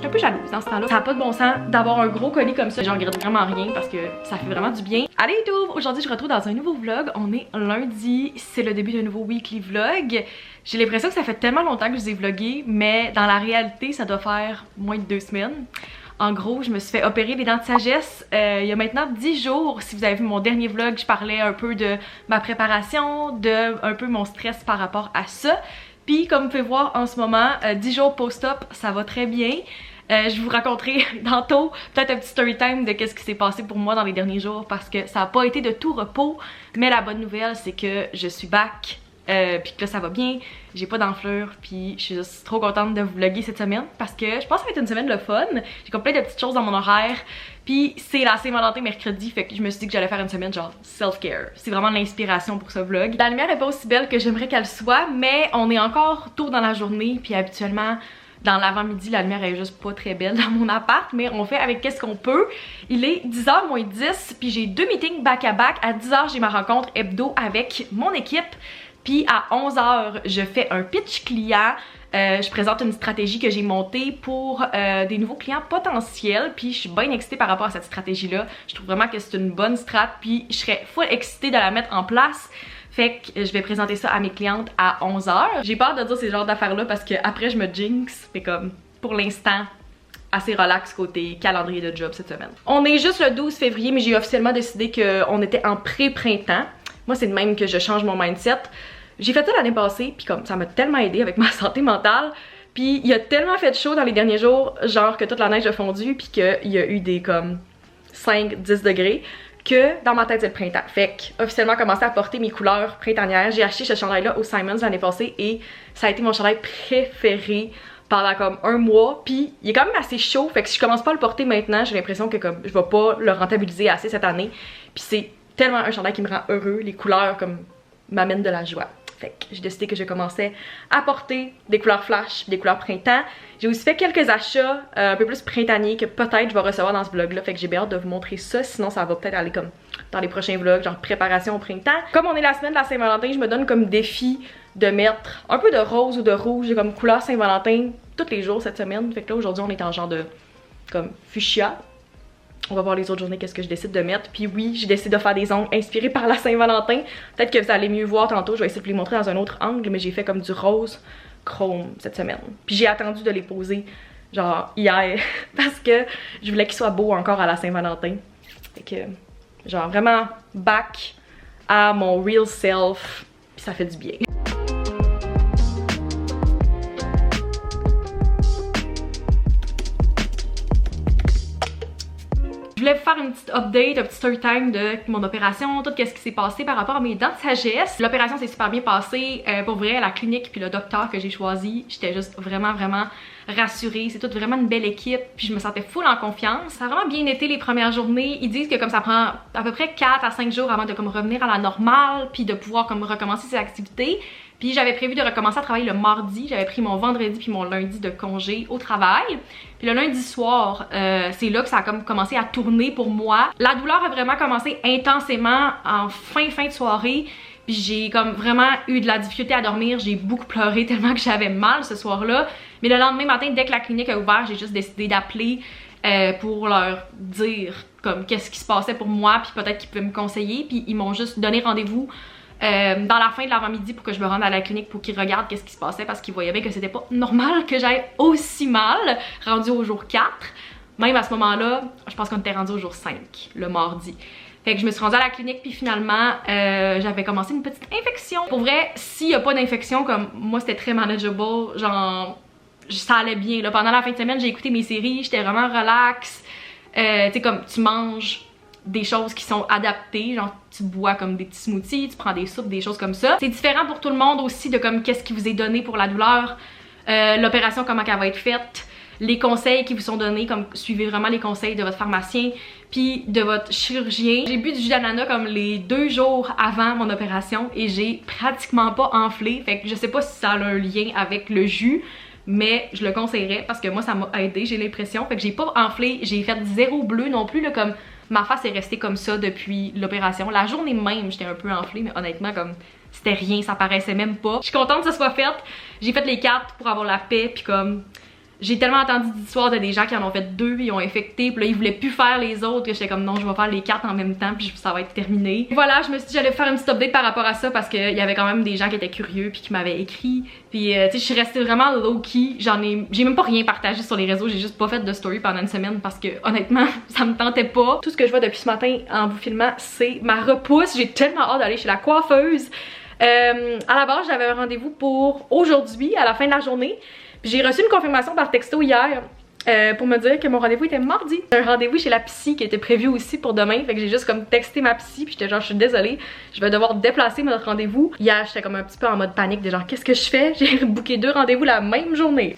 suis un peu jalouse dans ce temps-là. Ça n'a pas de bon sens d'avoir un gros colis comme ça. J'en regrette vraiment rien parce que ça fait vraiment du bien. Allez YouTube! Aujourd'hui je retrouve dans un nouveau vlog. On est lundi, c'est le début d'un nouveau weekly vlog. J'ai l'impression que ça fait tellement longtemps que je vous ai vlogué, mais dans la réalité ça doit faire moins de 2 semaines. En gros, je me suis fait opérer les dents de sagesse il y a maintenant 10 jours. Si vous avez vu mon dernier vlog, je parlais un peu de ma préparation, de un peu mon stress par rapport à ça. Puis comme vous pouvez voir en ce moment, 10 jours post-op, ça va très bien. Je vous raconterai tantôt peut-être un petit story time de qu'est-ce qui s'est passé pour moi dans les derniers jours parce que ça n'a pas été de tout repos. Mais la bonne nouvelle, c'est que je suis back. Puis que là ça va bien, j'ai pas d'enflure, puis je suis juste trop contente de vous vlogger cette semaine parce que je pense que ça va être une semaine de fun. J'ai comme plein de petites choses dans mon horaire, puis c'est la Saint-Valentin mercredi, fait que je me suis dit que j'allais faire une semaine genre self-care. C'est vraiment l'inspiration pour ce vlog. La lumière est pas aussi belle que j'aimerais qu'elle soit, mais on est encore tôt dans la journée, puis habituellement dans l'avant-midi, la lumière est juste pas très belle dans mon appart, mais on fait avec qu'est-ce qu'on peut. Il est 10h moins 10, puis j'ai 2 meetings back-à-back. À 10h, j'ai ma rencontre hebdo avec mon équipe. Puis à 11h, je fais un pitch client. Je présente une stratégie que j'ai montée pour des nouveaux clients potentiels. Puis je suis bien excitée par rapport à cette stratégie-là. Je trouve vraiment que c'est une bonne strat. Puis je serais full excitée de la mettre en place. Fait que je vais présenter ça à mes clientes à 11h. J'ai peur de dire ces genres d'affaires-là parce que après je me jinx. Fait comme pour l'instant, assez relax côté calendrier de job cette semaine. On est juste le 12 février, mais j'ai officiellement décidé qu'on était en pré-printemps. Moi, c'est de même que je change mon mindset. J'ai fait ça l'année passée, puis comme ça m'a tellement aidé avec ma santé mentale. Puis il y a tellement fait chaud dans les derniers jours, genre que toute la neige a fondu, puis qu'il y a eu des comme 5-10 degrés, que dans ma tête c'est le printemps. Fait que officiellement commencé à porter mes couleurs printanières. J'ai acheté ce chandail-là au Simons l'année passée et ça a été mon chandail préféré pendant comme un mois, puis il est quand même assez chaud, fait que si je commence pas à le porter maintenant, j'ai l'impression que comme je vais pas le rentabiliser assez cette année. Puis c'est tellement un chandail qui me rend heureux, les couleurs comme m'amènent de la joie. Fait que j'ai décidé que je commençais à porter des couleurs flash, des couleurs printemps. J'ai aussi fait quelques achats un peu plus printaniers que peut-être je vais recevoir dans ce vlog là, fait que j'ai bien hâte de vous montrer ça, sinon ça va peut-être aller comme dans les prochains vlogs, genre préparation au printemps. Comme on est la semaine de la Saint-Valentin, je me donne comme défi de mettre un peu de rose ou de rouge comme couleur Saint-Valentin tous les jours cette semaine. Fait que là aujourd'hui on est en genre de comme fuchsia. On va voir les autres journées qu'est-ce que je décide de mettre. Puis oui, j'ai décidé de faire des ongles inspirés par la Saint-Valentin. Peut-être que vous allez mieux voir tantôt, je vais essayer de vous les montrer dans un autre angle, mais j'ai fait comme du rose chrome cette semaine. Puis j'ai attendu de les poser genre hier parce que je voulais qu'ils soient beaux encore à la Saint-Valentin. Fait que genre vraiment back à mon real self, puis ça fait du bien. Je voulais vous faire une petite update, un petit story time de mon opération, tout ce qui s'est passé par rapport à mes dents de sagesse. L'opération s'est super bien passée. Pour vrai, la clinique puis le docteur que j'ai choisi, j'étais juste vraiment rassurée. C'est toute vraiment une belle équipe, puis je me sentais full en confiance. Ça a vraiment bien été les premières journées. Ils disent que comme ça prend à peu près 4 à 5 jours avant de comme revenir à la normale, puis de pouvoir comme recommencer ses activités. Puis j'avais prévu de recommencer à travailler le mardi, j'avais pris mon vendredi puis mon lundi de congé au travail. Puis le lundi soir, c'est là que ça a comme commencé à tourner pour moi. La douleur a vraiment commencé intensément en fin de soirée. Puis j'ai comme vraiment eu de la difficulté à dormir, j'ai beaucoup pleuré tellement que j'avais mal ce soir-là. Mais le lendemain matin, dès que la clinique a ouvert, j'ai juste décidé d'appeler pour leur dire comme qu'est-ce qui se passait pour moi, puis peut-être qu'ils pouvaient me conseiller. Puis ils m'ont juste donné rendez-vous dans la fin de l'avant-midi pour que je me rende à la clinique pour qu'ils regardent qu'est-ce qui se passait parce qu'ils voyaient bien que c'était pas normal que j'aille aussi mal rendu au jour 4. Même à ce moment-là, je pense qu'on était rendu au jour 5 le mardi. Fait que je me suis rendue à la clinique puis finalement j'avais commencé une petite infection. Pour vrai, s'il n'y a pas d'infection comme moi c'était très manageable, genre ça allait bien là. Pendant la fin de semaine j'ai écouté mes séries, j'étais vraiment relax. Tu sais comme tu manges des choses qui sont adaptées, genre tu bois comme des petits smoothies, tu prends des soupes, des choses comme ça. C'est différent pour tout le monde aussi de comme qu'est-ce qui vous est donné pour la douleur, l'opération comment elle va être faite, les conseils qui vous sont donnés, comme suivez vraiment les conseils de votre pharmacien puis de votre chirurgien. J'ai bu du jus d'ananas comme les 2 jours avant mon opération et j'ai pratiquement pas enflé, fait que je sais pas si ça a un lien avec le jus, mais je le conseillerais parce que moi ça m'a aidé, j'ai l'impression. Fait que j'ai pas enflé, j'ai fait 0 bleu non plus là, comme ma face est restée comme ça depuis l'opération. La journée même j'étais un peu enflée, mais honnêtement comme c'était rien, ça paraissait même pas. Je suis contente que ça soit fait. J'ai fait les 4 pour avoir la paix puis comme j'ai tellement entendu d'histoires de des gens qui en ont fait 2 puis ils ont infecté, puis là ils voulaient plus faire les autres, que j'étais comme non, je vais faire les 4 en même temps puis ça va être terminé. Voilà, je me suis dit j'allais faire une petite update par rapport à ça parce qu'il y avait quand même des gens qui étaient curieux puis qui m'avaient écrit. Puis tu sais, je suis restée vraiment low-key, j'ai même pas rien partagé sur les réseaux, j'ai juste pas fait de story pendant une semaine parce que honnêtement, ça me tentait pas. Tout ce que je vois depuis ce matin en vous filmant, c'est ma repousse. J'ai tellement hâte d'aller chez la coiffeuse. À la base, j'avais un rendez-vous pour aujourd'hui, à la fin de la journée. J'ai reçu une confirmation par texto hier pour me dire que mon rendez-vous était mardi. J'ai un rendez-vous chez la psy qui était prévu aussi pour demain, fait que j'ai juste comme texté ma psy puis j'étais genre je suis désolée, je vais devoir déplacer notre rendez-vous. Hier j'étais comme un petit peu en mode panique de genre qu'est-ce que je fais? J'ai booké 2 rendez-vous la même journée.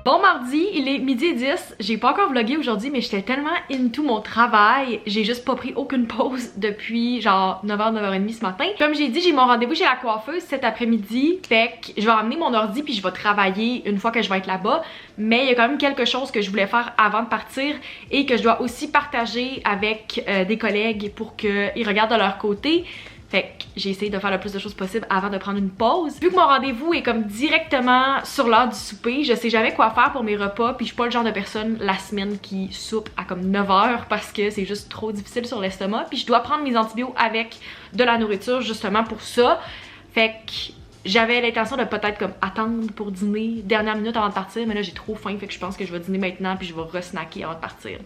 Bon mardi, il est midi et 10, j'ai pas encore vlogué aujourd'hui mais j'étais tellement into mon travail, j'ai juste pas pris aucune pause depuis genre 9h, 9h30 ce matin. Comme j'ai dit, j'ai mon rendez-vous chez la coiffeuse cet après-midi, fait que je vais ramener mon ordi puis je vais travailler une fois que je vais être là-bas, mais il y a quand même quelque chose que je voulais faire avant de partir et que je dois aussi partager avec des collègues pour qu'ils regardent de leur côté. Fait que j'ai essayé de faire le plus de choses possible avant de prendre une pause. Vu que mon rendez-vous est comme directement sur l'heure du souper, je sais jamais quoi faire pour mes repas, puis je suis pas le genre de personne la semaine qui soupe à comme 9h parce que c'est juste trop difficile sur l'estomac, puis je dois prendre mes antibiotiques avec de la nourriture justement pour ça. Fait que j'avais l'intention de peut-être comme attendre pour dîner dernière minute avant de partir, mais là j'ai trop faim, fait que je pense que je vais dîner maintenant puis je vais re-snacker avant de partir.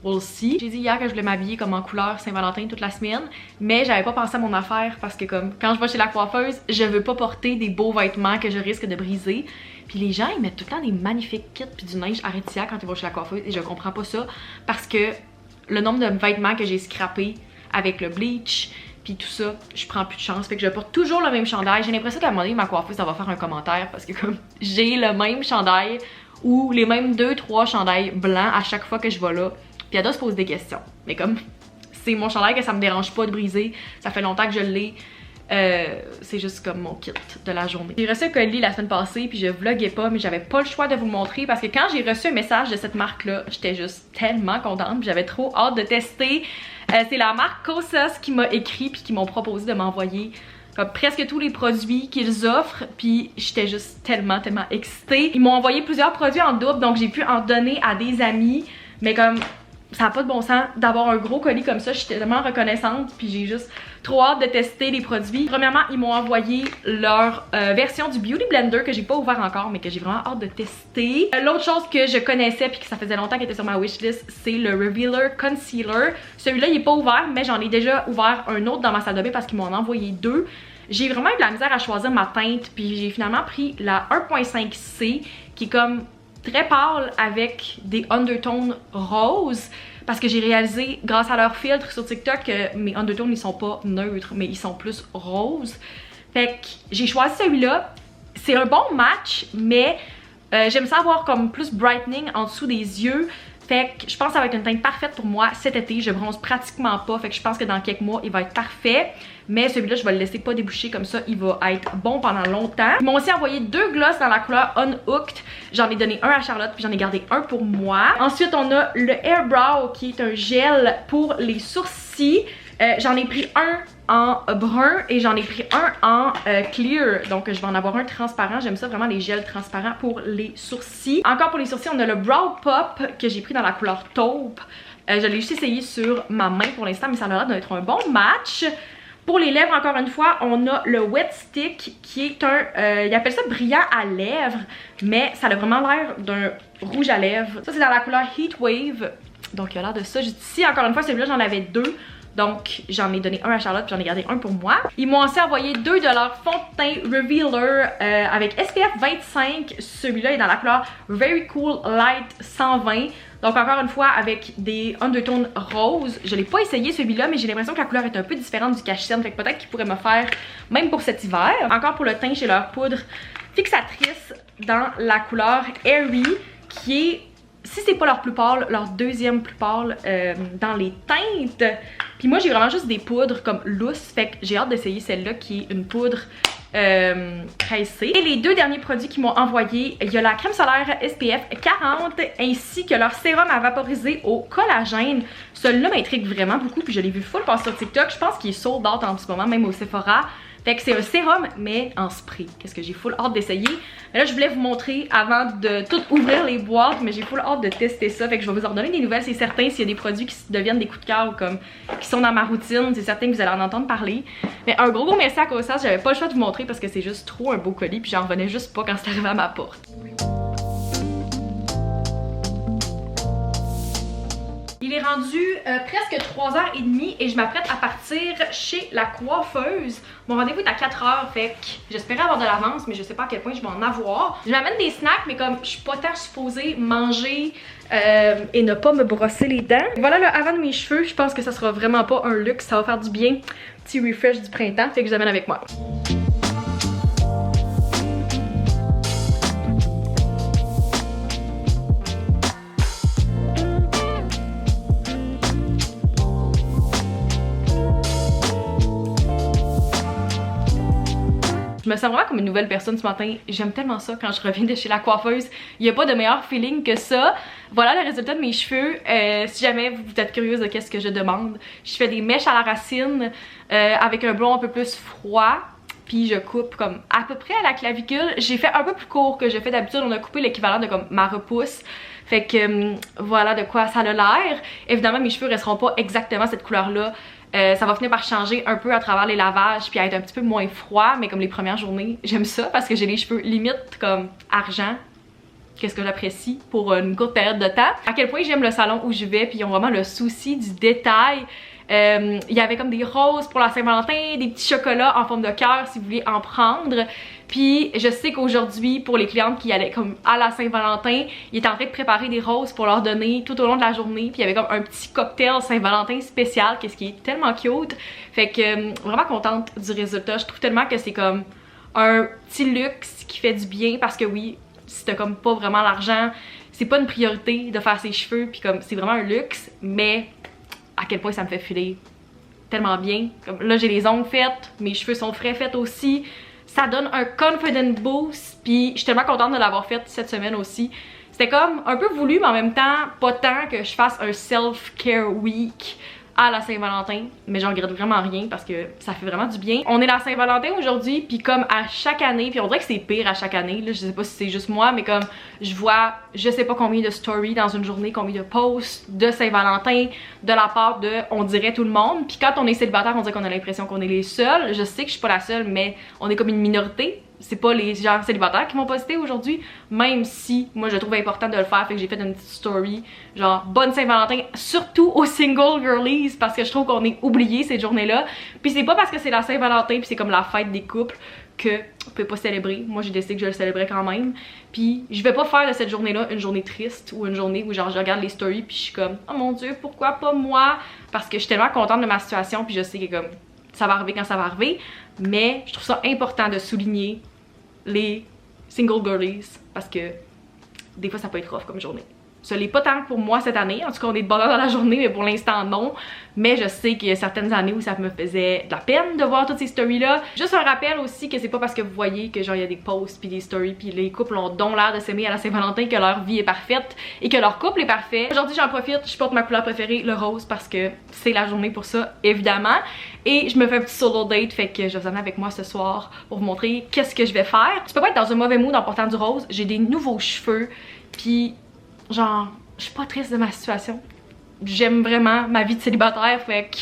We'll see. J'ai dit hier que je voulais m'habiller comme en couleur Saint-Valentin toute la semaine, mais j'avais pas pensé à mon affaire parce que comme quand je vais chez la coiffeuse, je veux pas porter des beaux vêtements que je risque de briser. Puis les gens ils mettent tout le temps des magnifiques kits puis du linge Aritzia quand ils vont chez la coiffeuse et je comprends pas ça parce que le nombre de vêtements que j'ai scrappé avec le bleach puis tout ça, je prends plus de chance, fait que je porte toujours le même chandail. J'ai l'impression qu'à un moment donné ma coiffeuse ça va faire un commentaire parce que comme j'ai le même chandail ou les mêmes 2-3 chandails blancs à chaque fois que je vais là. Puis elle doit se poser des questions. Mais comme c'est mon chandail que ça me dérange pas de briser, ça fait longtemps que je l'ai. C'est juste comme mon kit de la journée. J'ai reçu un colis la semaine passée puis je vloguais pas mais j'avais pas le choix de vous le montrer parce que quand j'ai reçu un message de cette marque là, j'étais juste tellement contente puis j'avais trop hâte de tester. C'est la marque Kosas qui m'a écrit puis qui m'ont proposé de m'envoyer comme presque tous les produits qu'ils offrent puis j'étais juste tellement excitée. Ils m'ont envoyé plusieurs produits en double donc j'ai pu en donner à des amis mais comme ça n'a pas de bon sens d'avoir un gros colis comme ça, je suis tellement reconnaissante puis j'ai juste trop hâte de tester les produits. Premièrement, ils m'ont envoyé leur version du Beauty Blender que j'ai pas ouvert encore mais que j'ai vraiment hâte de tester. L'autre chose que je connaissais puis que ça faisait longtemps qu'il était sur ma wishlist, c'est le Revealer Concealer. Celui-là il est pas ouvert mais j'en ai déjà ouvert un autre dans ma salle de bain parce qu'ils m'en ont envoyé 2. J'ai vraiment eu de la misère à choisir ma teinte puis j'ai finalement pris la 1.5C qui est comme très pâle avec des undertones roses parce que j'ai réalisé grâce à leur filtre sur TikTok que mes undertones ils sont pas neutres mais ils sont plus roses. Fait que j'ai choisi celui-là. C'est un bon match mais j'aime ça avoir comme plus brightening en dessous des yeux. Fait que je pense que ça va être une teinte parfaite pour moi cet été. Je bronze pratiquement pas. Fait que je pense que dans quelques mois, il va être parfait. Mais celui-là, je vais le laisser pas déboucher comme ça. Il va être bon pendant longtemps. Ils m'ont aussi envoyé 2 glosses dans la couleur Unhooked. J'en ai donné un à Charlotte puis j'en ai gardé un pour moi. Ensuite, on a le Airbrow qui est un gel pour les sourcils. J'en ai pris un en brun et j'en ai pris un en clear, donc je vais en avoir un transparent. J'aime ça vraiment les gels transparents pour les sourcils. Encore pour les sourcils, on a le Brow Pop que j'ai pris dans la couleur taupe. Je l'ai juste essayé sur ma main pour l'instant mais ça a l'air d'être un bon match. Pour les lèvres, encore une fois, on a le Wet Stick qui est un, ils appellent ça brillant à lèvres, mais ça a vraiment l'air d'un rouge à lèvres. Ça c'est dans la couleur Heat Wave, donc il a l'air de ça. Juste ici, encore une fois, celui-là j'en avais 2. Donc j'en ai donné un à Charlotte puis j'en ai gardé un pour moi. Ils m'ont aussi envoyé 2 de leur fond de teint Revealer avec SPF 25. Celui-là est dans la couleur Very Cool Light 120. Donc encore une fois avec des undertones roses. Je l'ai pas essayé celui-là mais j'ai l'impression que la couleur est un peu différente du cache-cerne. Fait que peut-être qu'il pourrait me faire même pour cet hiver. Encore pour le teint, j'ai leur poudre fixatrice dans la couleur Airy qui est si c'est pas leur plus pâle, leur deuxième plus pâle dans les teintes. Puis moi j'ai vraiment juste des poudres comme lousses, fait que j'ai hâte d'essayer celle-là qui est une poudre pressée. Et les deux derniers produits qu'ils m'ont envoyé, il y a la crème solaire SPF 40 ainsi que leur sérum à vaporiser au collagène. Celui-là m'intrigue vraiment beaucoup, puis je l'ai vu full passer sur TikTok. Je pense qu'il est sold out en ce moment, même au Sephora. Fait que c'est un sérum, mais en spray. Qu'est-ce que j'ai full hâte d'essayer. Là, je voulais vous montrer avant de tout ouvrir les boîtes, mais j'ai full hâte de tester ça. Fait que je vais vous en donner des nouvelles, c'est certain. S'il y a des produits qui deviennent des coups de cœur ou comme qui sont dans ma routine, c'est certain que vous allez en entendre parler. Mais un gros merci à Kosas, j'avais pas le choix de vous montrer parce que c'est juste trop un beau colis, puis j'en revenais juste pas quand c'est arrivé à ma porte. Il est rendu presque 3h30 et je m'apprête à partir chez la coiffeuse. Mon rendez-vous est à 4h, fait que j'espérais avoir de l'avance, mais je sais pas à quel point je vais en avoir. Je m'amène des snacks, mais comme je suis pas tant supposée manger et ne pas me brosser les dents. Voilà le avant de mes cheveux, je pense que ça sera vraiment pas un luxe, ça va faire du bien. Petit refresh du printemps, fait que je les amène avec moi. Je me sens vraiment comme une nouvelle personne ce matin. J'aime tellement ça quand je reviens de chez la coiffeuse. Il n'y a pas de meilleur feeling que ça. Voilà le résultat de mes cheveux. Si jamais vous êtes curieuse de qu'est-ce que je demande, je fais des mèches à la racine avec un blond un peu plus froid. Puis je coupe comme à peu près à la clavicule. J'ai fait un peu plus court que je fais d'habitude. On a coupé l'équivalent de comme ma repousse. Fait que voilà de quoi ça a l'air. Évidemment mes cheveux resteront pas exactement cette couleur là. Ça va finir par changer un peu à travers les lavages puis à être un petit peu moins froid, mais comme les premières journées, j'aime ça parce que j'ai les cheveux limite comme argent. Qu'est-ce que j'apprécie pour une courte période de temps. À quel point j'aime le salon où je vais, puis ils ont vraiment le souci du détail. Il y avait comme des roses pour la Saint-Valentin, des petits chocolats en forme de cœur si vous voulez en prendre. Puis je sais qu'aujourd'hui, pour les clientes qui allaient comme à la Saint-Valentin, il était en train de préparer des roses pour leur donner tout au long de la journée. Puis il y avait comme un petit cocktail Saint-Valentin spécial, qu'est-ce qui est tellement cute. Fait que vraiment contente du résultat. Je trouve tellement que c'est comme un petit luxe qui fait du bien parce que oui, si t'as comme pas vraiment l'argent, c'est pas une priorité de faire ses cheveux. Puis comme c'est vraiment un luxe, mais à quel point ça me fait filer tellement bien. Comme là j'ai les ongles faites, mes cheveux sont frais faits aussi. Ça donne un confident boost, puis je suis tellement contente de l'avoir faite cette semaine aussi. C'était comme un peu voulu, mais en même temps, pas tant que je fasse un self-care week à la Saint-Valentin, mais j'en regrette vraiment rien parce que ça fait vraiment du bien. On est la Saint-Valentin aujourd'hui, puis comme à chaque année, puis on dirait que c'est pire à chaque année, là, je sais pas si c'est juste moi, mais comme je vois je sais pas combien de stories dans une journée, combien de posts de Saint-Valentin de la part de on dirait tout le monde, puis quand on est célibataire on dirait qu'on a l'impression qu'on est les seuls. Je sais que je suis pas la seule, mais on est comme une minorité. C'est pas les gens célibataires qui m'ont posté aujourd'hui, même si moi je trouve important de le faire, fait que j'ai fait une petite story genre bonne Saint-Valentin, surtout aux single girlies parce que je trouve qu'on est oubliés cette journée-là. Puis c'est pas parce que c'est la Saint-Valentin puis c'est comme la fête des couples que on peut pas célébrer. Moi j'ai décidé que je le célébrais quand même. Puis je vais pas faire de cette journée-là une journée triste ou une journée où genre je regarde les stories puis je suis comme oh mon dieu pourquoi pas moi, parce que je suis tellement contente de ma situation puis je sais que comme ça va arriver quand ça va arriver, mais je trouve ça important de souligner les single girlies parce que des fois ça peut être rough comme journée. Ça l'est pas tant pour moi cette année, en tout cas on est de bonheur dans la journée mais pour l'instant non, mais je sais qu'il y a certaines années où ça me faisait de la peine de voir toutes ces stories là. Juste un rappel aussi que c'est pas parce que vous voyez que genre il y a des posts puis des stories puis les couples ont donc l'air de s'aimer à la Saint-Valentin que leur vie est parfaite et que leur couple est parfait. Aujourd'hui j'en profite, je porte ma couleur préférée, le rose, parce que c'est la journée pour ça évidemment, et je me fais un petit solo date, fait que je vais vous amener avec moi ce soir pour vous montrer qu'est-ce que je vais faire. Tu peux pas être dans un mauvais mood en portant du rose, j'ai des nouveaux cheveux puis genre, je suis pas triste de ma situation. J'aime vraiment ma vie de célibataire, fait que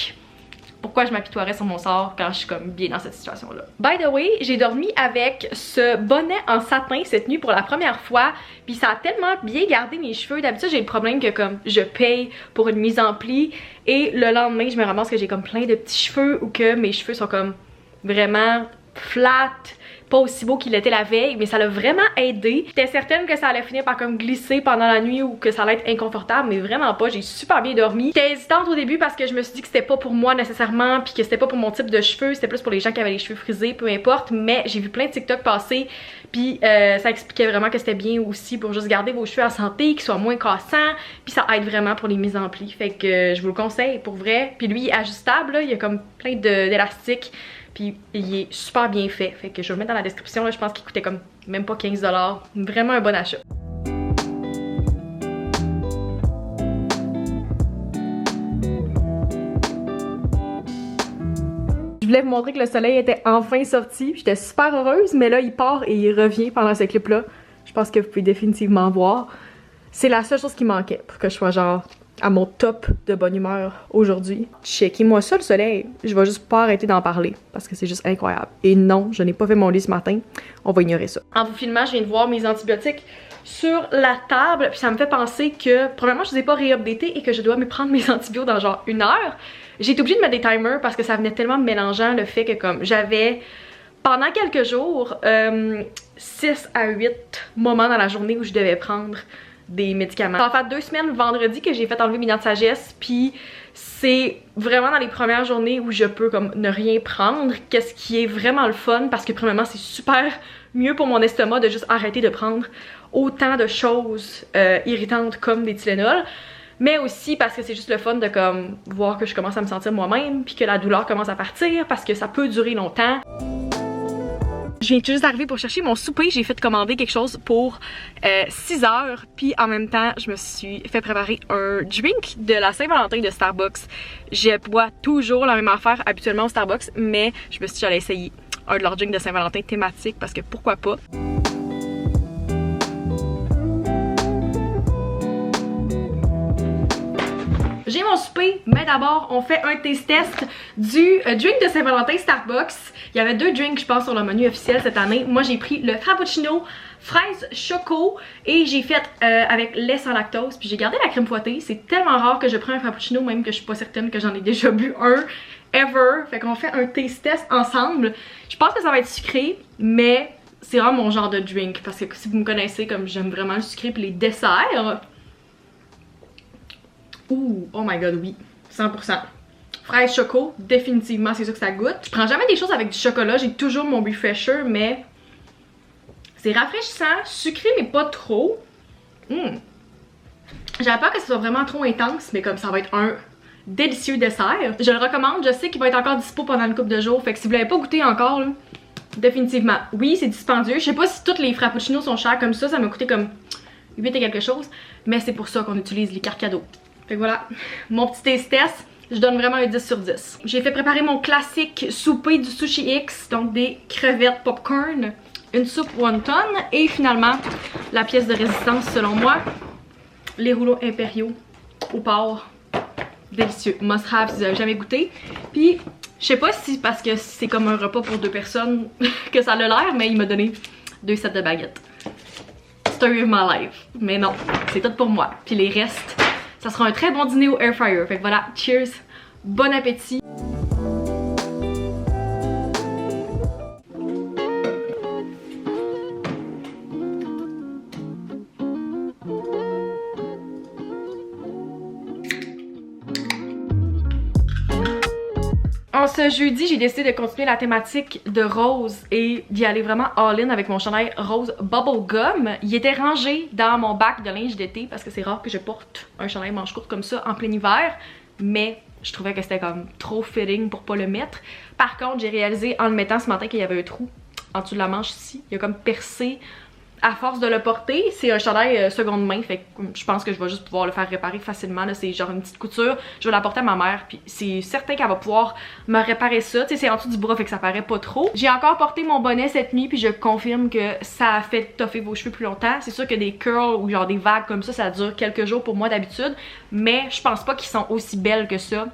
pourquoi je m'apitoierais sur mon sort quand je suis comme bien dans cette situation-là. By the way, j'ai dormi avec ce bonnet en satin cette nuit pour la première fois, puis ça a tellement bien gardé mes cheveux. D'habitude, j'ai le problème que comme je paye pour une mise en pli et le lendemain, je me ramasse que j'ai comme plein de petits cheveux ou que mes cheveux sont comme vraiment flat, pas aussi beau qu'il était la veille, mais ça l'a vraiment aidé. J'étais certaine que ça allait finir par comme glisser pendant la nuit ou que ça allait être inconfortable, mais vraiment pas. J'ai super bien dormi. J'étais hésitante au début parce que je me suis dit que c'était pas pour moi nécessairement, puis que c'était pas pour mon type de cheveux, c'était plus pour les gens qui avaient les cheveux frisés, peu importe. Mais j'ai vu plein de TikTok passer, puis ça expliquait vraiment que c'était bien aussi pour juste garder vos cheveux en santé, qu'ils soient moins cassants, puis ça aide vraiment pour les mises en plis. Fait que je vous le conseille pour vrai. Puis lui, ajustable, là, il y a comme plein d'élastiques. Puis il est super bien fait. Fait que je vais le mettre dans la description. Là, je pense qu'il coûtait comme même pas 15 $. Vraiment un bon achat. Je voulais vous montrer que le soleil était enfin sorti. J'étais super heureuse, mais là il part et il revient pendant ce clip-là. Je pense que vous pouvez définitivement voir. C'est la seule chose qui manquait pour que je sois genre à mon top de bonne humeur aujourd'hui. Checkez-moi ça le soleil. Je vais juste pas arrêter d'en parler parce que c'est juste incroyable. Et non, je n'ai pas fait mon lit ce matin. On va ignorer ça. En vous filmant, je viens de voir mes antibiotiques sur la table. Puis ça me fait penser que, premièrement, je les ai pas réupdatés et que je dois me prendre mes antibiotiques dans genre 1 heure. J'ai été obligée de mettre des timers parce que ça venait tellement mélangeant le fait que comme j'avais pendant quelques jours 6 à 8 moments dans la journée où je devais prendre des médicaments. Ça va faire 2 semaines vendredi que j'ai fait enlever mes dents de sagesse, puis c'est vraiment dans les premières journées où je peux comme ne rien prendre, qu'est-ce qui est vraiment le fun parce que premièrement c'est super mieux pour mon estomac de juste arrêter de prendre autant de choses irritantes comme des Tylenol, mais aussi parce que c'est juste le fun de comme voir que je commence à me sentir moi-même puis que la douleur commence à partir parce que ça peut durer longtemps. Je viens juste d'arriver pour chercher mon souper. J'ai fait commander quelque chose pour 6 heures. Puis en même temps, je me suis fait préparer un drink de la Saint-Valentin de Starbucks. Je bois toujours la même affaire habituellement au Starbucks, mais je me suis dit que j'allais essayer un de leurs drinks de Saint-Valentin thématique parce que pourquoi pas. J'ai mon souper, mais d'abord on fait un taste test du drink de Saint-Valentin Starbucks. Il y avait 2 drinks je pense sur le menu officiel cette année. Moi j'ai pris le Frappuccino fraise choco et j'ai fait avec lait sans lactose. Puis j'ai gardé la crème fouettée. C'est tellement rare que je prends un Frappuccino même que je suis pas certaine que j'en ai déjà bu un ever. Fait qu'on fait un taste test ensemble. Je pense que ça va être sucré, mais c'est vraiment mon genre de drink. Parce que si vous me connaissez, comme j'aime vraiment le sucré puis les desserts. Ouh, oh my god, oui, 100%. Fraise choco, définitivement, c'est ça que ça goûte. Je prends jamais des choses avec du chocolat, j'ai toujours mon refresher, mais c'est rafraîchissant, sucré mais pas trop. J'avais peur que ce soit vraiment trop intense, mais comme ça va être un délicieux dessert. Je le recommande, je sais qu'il va être encore dispo pendant une couple de jours, fait que si vous l'avez pas goûté encore, là, définitivement. Oui, c'est dispendieux, je sais pas si toutes les frappuccinos sont chers comme ça m'a coûté comme 8 et quelque chose, mais c'est pour ça qu'on utilise les cartes cadeaux. Fait que voilà, mon petit taste test, je donne vraiment un 10 sur 10. J'ai fait préparer mon classique souper du Sushi X, donc des crevettes popcorn, une soupe wonton et finalement la pièce de résistance selon moi, les rouleaux impériaux au porc. Délicieux, must have si vous avez jamais goûté. Puis je sais pas si parce que c'est comme un repas pour 2 personnes que ça a l'air, mais il m'a donné 2 sets de baguettes. Story of my life. Mais non, c'est tout pour moi. Puis les restes, ça sera un très bon dîner au air fryer. Fait que voilà, cheers, bon appétit. En ce jeudi, j'ai décidé de continuer la thématique de rose et d'y aller vraiment all-in avec mon chandail rose bubblegum. Il était rangé dans mon bac de linge d'été parce que c'est rare que je porte un chandail manche courte comme ça en plein hiver, mais je trouvais que c'était comme trop fitting pour pas le mettre. Par contre, j'ai réalisé en le mettant ce matin qu'il y avait un trou en dessous de la manche ici. Il a comme percé à force de le porter. C'est un chandail seconde main, fait que je pense que je vais juste pouvoir le faire réparer facilement. C'est genre une petite couture. Je vais l'apporter à ma mère, puis c'est certain qu'elle va pouvoir me réparer ça. Tu sais, c'est en dessous du bras, fait que ça paraît pas trop. J'ai encore porté mon bonnet cette nuit, puis je confirme que ça a fait toffer vos cheveux plus longtemps. C'est sûr que des curls ou genre des vagues comme ça dure quelques jours pour moi d'habitude, mais je pense pas qu'ils sont aussi belles que ça,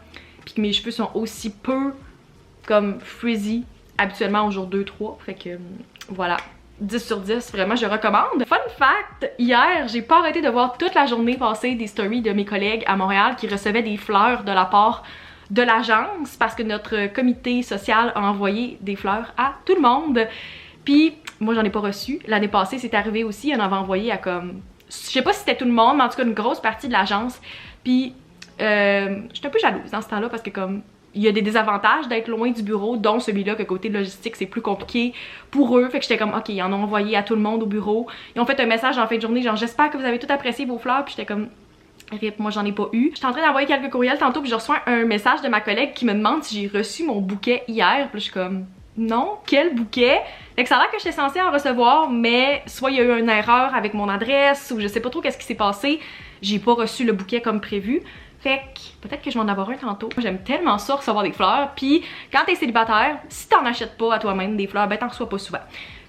puis que mes cheveux sont aussi peu comme frizzy habituellement au jour 2-3. Fait que voilà. 10 sur 10, vraiment je recommande. Fun fact, hier j'ai pas arrêté de voir toute la journée passer des stories de mes collègues à Montréal qui recevaient des fleurs de la part de l'agence parce que notre comité social a envoyé des fleurs à tout le monde. Puis moi j'en ai pas reçu. L'année passée c'est arrivé aussi, on en avait envoyé à comme, je sais pas si c'était tout le monde, mais en tout cas une grosse partie de l'agence. Puis j'étais un peu jalouse dans ce temps-là parce que comme il y a des désavantages d'être loin du bureau, dont celui-là que côté logistique c'est plus compliqué pour eux. Fait que j'étais comme ok, ils en ont envoyé à tout le monde au bureau. Ils ont fait un message en fin de journée genre j'espère que vous avez tout apprécié vos fleurs. Puis j'étais comme rip, moi j'en ai pas eu. J'étais en train d'envoyer quelques courriels tantôt puis je reçois un message de ma collègue qui me demande si j'ai reçu mon bouquet hier. Puis je suis comme non, quel bouquet? Fait que ça a l'air que j'étais censée en recevoir, mais soit il y a eu une erreur avec mon adresse ou je sais pas trop qu'est-ce qui s'est passé. J'ai pas reçu le bouquet comme prévu. Fait que peut-être que je vais en avoir un tantôt. J'aime tellement ça recevoir des fleurs. Puis quand t'es célibataire, si t'en achètes pas à toi-même des fleurs, ben t'en reçois pas souvent.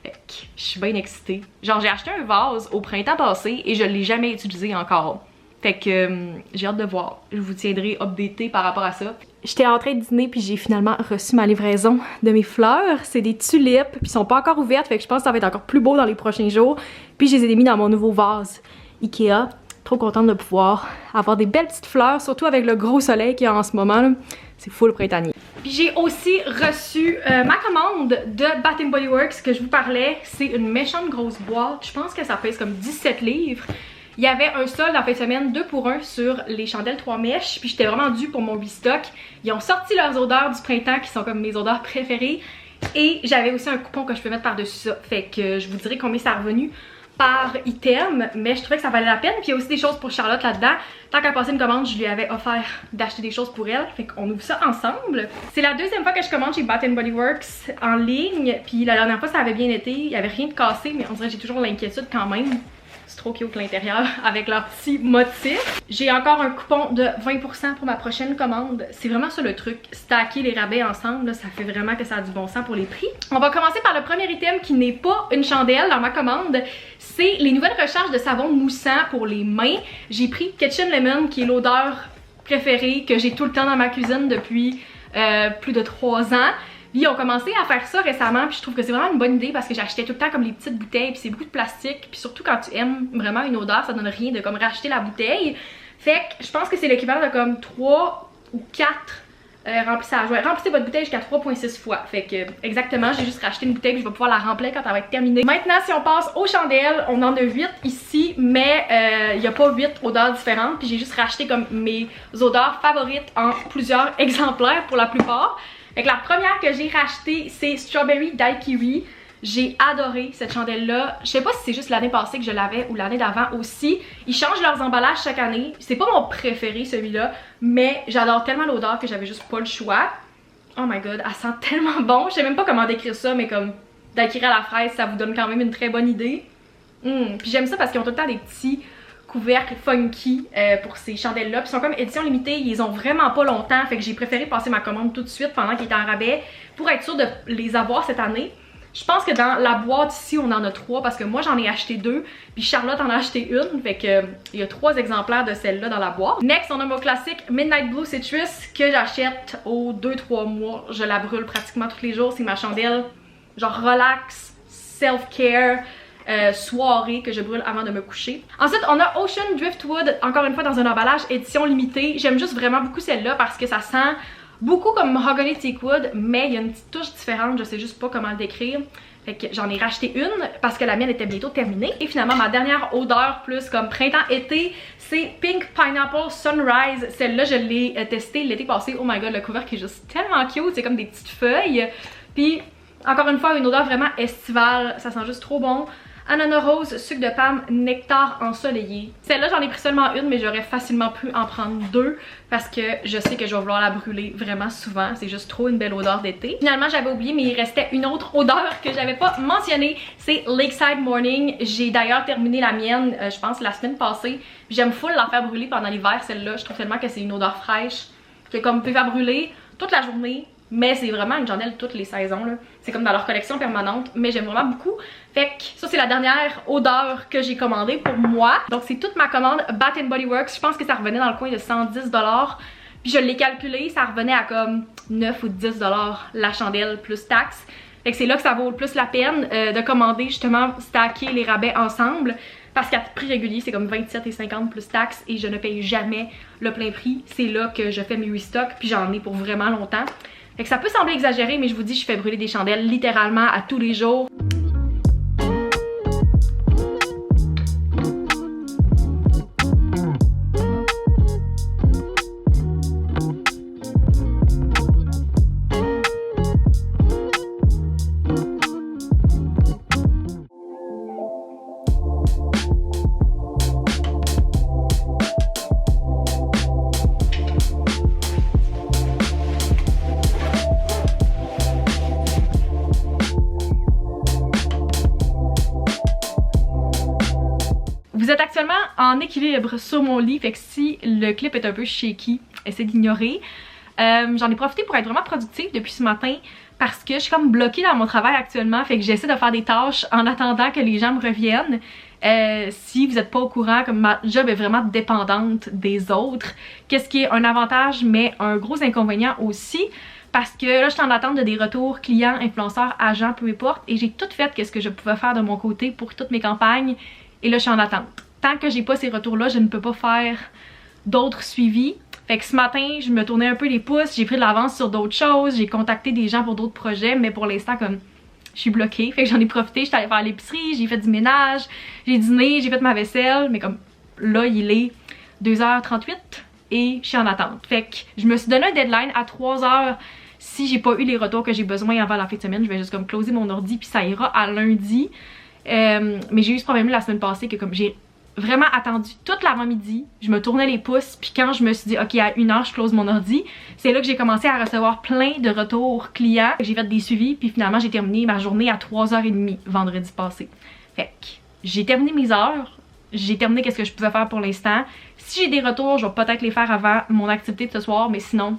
Fait que je suis bien excitée. Genre j'ai acheté un vase au printemps passé et je l'ai jamais utilisé encore. Fait que j'ai hâte de voir. Je vous tiendrai updaté par rapport à ça. J'étais en train de dîner puis j'ai finalement reçu ma livraison de mes fleurs. C'est des tulipes puis ils sont pas encore ouvertes. Fait que je pense que ça va être encore plus beau dans les prochains jours. Puis je les ai mis dans mon nouveau vase Ikea. Trop contente de pouvoir avoir des belles petites fleurs, surtout avec le gros soleil qu'il y a en ce moment. C'est full printanier. Puis j'ai aussi reçu ma commande de Bath & Body Works que je vous parlais. C'est une méchante grosse boîte. Je pense que ça pèse comme 17 livres. Il y avait un solde en fin de semaine 2 pour 1 sur les chandelles 3 mèches. Puis j'étais vraiment due pour mon restock. Ils ont sorti leurs odeurs du printemps qui sont comme mes odeurs préférées. Et j'avais aussi un coupon que je peux mettre par-dessus ça. Fait que je vous dirai combien ça a revenu par item, mais je trouvais que ça valait la peine. Puis il y a aussi des choses pour Charlotte là-dedans. Tant qu'elle passait une commande, je lui avais offert d'acheter des choses pour elle. Fait qu'on ouvre ça ensemble. C'est la deuxième fois que je commande chez Bath & Body Works en ligne. Puis la dernière fois, ça avait bien été. Il n'y avait rien de cassé, mais on dirait que j'ai toujours l'inquiétude quand même. C'est trop cute l'intérieur avec leur petit motif. J'ai encore un coupon de 20% pour ma prochaine commande. C'est vraiment ça le truc. Stacker les rabais ensemble, là, ça fait vraiment que ça a du bon sens pour les prix. On va commencer par le premier item qui n'est pas une chandelle dans ma commande. C'est les nouvelles recharges de savon moussant pour les mains. J'ai pris Kitchen Lemon qui est l'odeur préférée que j'ai tout le temps dans ma cuisine depuis plus de 3 ans. Puis ils ont commencé à faire ça récemment, puis je trouve que c'est vraiment une bonne idée parce que j'achetais tout le temps comme les petites bouteilles, puis c'est beaucoup de plastique, puis surtout quand tu aimes vraiment une odeur, ça donne rien de comme racheter la bouteille. Fait que je pense que c'est l'équivalent de comme 3 ou 4 remplissages. Ouais, remplissez votre bouteille jusqu'à 3,6 fois. Fait que exactement, j'ai juste racheté une bouteille puis je vais pouvoir la remplir quand elle va être terminée. Maintenant, si on passe aux chandelles, on en a 8 ici, mais il n'y a pas 8 odeurs différentes. Puis j'ai juste racheté comme mes odeurs favorites en plusieurs exemplaires pour la plupart. Fait que la première que j'ai rachetée, c'est Strawberry Daiquiri. J'ai adoré cette chandelle-là. Je sais pas si c'est juste l'année passée que je l'avais ou l'année d'avant aussi. Ils changent leurs emballages chaque année. C'est pas mon préféré celui-là, mais j'adore tellement l'odeur que j'avais juste pas le choix. Oh my god, elle sent tellement bon. Je sais même pas comment décrire ça, mais comme daiquiri à la fraise, ça vous donne quand même une très bonne idée. Puis j'aime ça parce qu'ils ont tout le temps des petits couvercles funky pour ces chandelles-là. Puis ils sont comme édition limitée, ils ont vraiment pas longtemps. Fait que j'ai préféré passer ma commande tout de suite pendant qu'ils étaient en rabais pour être sûre de les avoir cette année. Je pense que dans la boîte ici, on en a 3 parce que moi j'en ai acheté 2, puis Charlotte en a acheté une, fait que il y a 3 exemplaires de celle-là dans la boîte. Next, on a mon classique Midnight Blue Citrus que j'achète aux 2-3 mois. Je la brûle pratiquement tous les jours. C'est ma chandelle genre relax, self-care, soirée que je brûle avant de me coucher. Ensuite, on a Ocean Driftwood, encore une fois dans un emballage édition limitée. J'aime juste vraiment beaucoup celle-là parce que ça sent beaucoup comme Mahogany Teakwood, mais il y a une petite touche différente, je sais juste pas comment le décrire. Fait que j'en ai racheté une parce que la mienne était bientôt terminée. Et finalement, ma dernière odeur plus comme printemps-été, c'est Pink Pineapple Sunrise. Celle-là, je l'ai testée l'été passé. Oh my god, le couvercle est juste tellement cute, c'est comme des petites feuilles. Puis, encore une fois, une odeur vraiment estivale, ça sent juste trop bon. Ananas rose, sucre de pomme, nectar ensoleillé. Celle-là, j'en ai pris seulement une, mais j'aurais facilement pu en prendre 2 parce que je sais que je vais vouloir la brûler vraiment souvent. C'est juste trop une belle odeur d'été. Finalement, j'avais oublié, mais il restait une autre odeur que j'avais pas mentionnée. C'est Lakeside Morning. J'ai d'ailleurs terminé la mienne, je pense, la semaine passée. J'aime full la faire brûler pendant l'hiver, celle-là. Je trouve tellement que c'est une odeur fraîche que comme vous pouvez faire brûler toute la journée. Mais c'est vraiment une chandelle toutes les saisons, là. C'est comme dans leur collection permanente, mais j'aime vraiment beaucoup. Fait que ça, c'est la dernière odeur que j'ai commandée pour moi. Donc c'est toute ma commande Bath & Body Works. Je pense que ça revenait dans le coin de 110 $. Puis je l'ai calculé, ça revenait à comme 9 ou 10 $ la chandelle plus taxe. Fait que c'est là que ça vaut le plus la peine de commander justement, stacker les rabais ensemble. parce qu'à prix régulier c'est comme 27,50 plus taxes et je ne paye jamais le plein prix. C'est là que je fais mes restocks puis j'en ai pour vraiment longtemps. Fait que ça peut sembler exagéré mais je vous dis je fais brûler des chandelles littéralement à tous les jours. Vous êtes actuellement en équilibre sur mon lit, fait que si le clip est un peu shaky, essayez d'ignorer. J'en ai profité pour être vraiment productive depuis ce matin parce que je suis comme bloquée dans mon travail actuellement, fait que j'essaie de faire des tâches en attendant que les gens me reviennent. Si vous n'êtes pas au courant, comme ma job est vraiment dépendante des autres, qu'est-ce qui est un avantage mais un gros inconvénient aussi. Parce que là, je suis en attente de des retours clients, influenceurs, agents, peu importe, et j'ai tout fait qu'est-ce que je pouvais faire de mon côté pour toutes mes campagnes. Et là, je suis en attente. Tant que j'ai pas ces retours-là, je ne peux pas faire d'autres suivis. Fait que ce matin, je me tournais un peu les pouces, j'ai pris de l'avance sur d'autres choses, j'ai contacté des gens pour d'autres projets, mais pour l'instant, comme je suis bloquée, fait que j'en ai profité, j'étais allée faire l'épicerie, j'ai fait du ménage, j'ai dîné, j'ai fait ma vaisselle, mais comme là, il est 2h38 et je suis en attente. Fait que je me suis donné un deadline à 3h. Si j'ai pas eu les retours que j'ai besoin avant la fin de semaine, je vais juste comme closer mon ordi puis ça ira à lundi. Mais j'ai eu ce problème la semaine passée que comme j'ai vraiment attendu toute l'avant-midi, je me tournais les pouces puis quand je me suis dit ok à 1h je close mon ordi, c'est là que j'ai commencé à recevoir plein de retours clients. J'ai fait des suivis puis finalement j'ai terminé ma journée à 3h30 vendredi passé. Fait que j'ai terminé mes heures, j'ai terminé qu'est-ce que je pouvais faire pour l'instant. Si j'ai des retours, je vais peut-être les faire avant mon activité de ce soir, mais sinon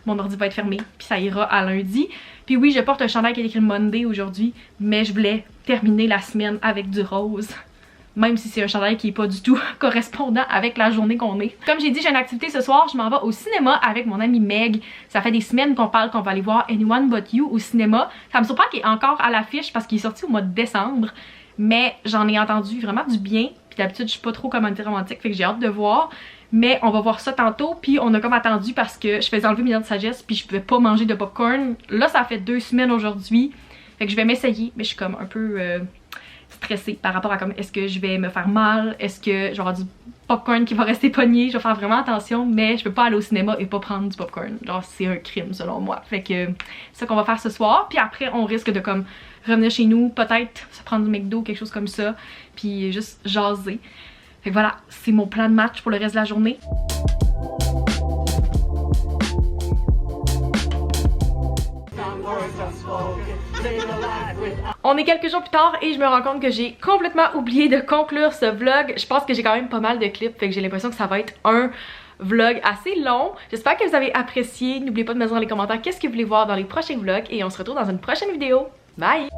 mon ordi va être fermé puis ça ira à lundi. Puis oui, je porte un chandail qui est écrit Monday aujourd'hui, mais je voulais terminer la semaine avec du rose. Même si c'est un chandail qui est pas du tout correspondant avec la journée qu'on est. Comme j'ai dit, j'ai une activité ce soir, je m'en vais au cinéma avec mon amie Meg. Ça fait des semaines qu'on parle qu'on va aller voir Anyone But You au cinéma. Ça me surprend qu'il est encore à l'affiche parce qu'il est sorti au mois de décembre. Mais j'en ai entendu vraiment du bien. Puis d'habitude, je suis pas trop comédie romantique, fait que j'ai hâte de voir. Mais on va voir ça tantôt, puis on a comme attendu parce que je faisais enlever mes dents de sagesse puis je pouvais pas manger de popcorn. Là, ça fait 2 semaines aujourd'hui, fait que je vais m'essayer, mais je suis comme un peu stressée par rapport à comme est-ce que je vais me faire mal, est-ce que je vais avoir du popcorn qui va rester pogné, je vais faire vraiment attention, mais je peux pas aller au cinéma et pas prendre du popcorn. Genre c'est un crime selon moi, fait que c'est ça qu'on va faire ce soir, puis après on risque de comme revenir chez nous, peut-être se prendre du McDo, quelque chose comme ça, puis juste jaser. Fait que voilà, c'est mon plan de match pour le reste de la journée. On est quelques jours plus tard et je me rends compte que j'ai complètement oublié de conclure ce vlog. Je pense que j'ai quand même pas mal de clips, fait que j'ai l'impression que ça va être un vlog assez long. J'espère que vous avez apprécié. N'oubliez pas de me dire dans les commentaires qu'est-ce que vous voulez voir dans les prochains vlogs et on se retrouve dans une prochaine vidéo. Bye!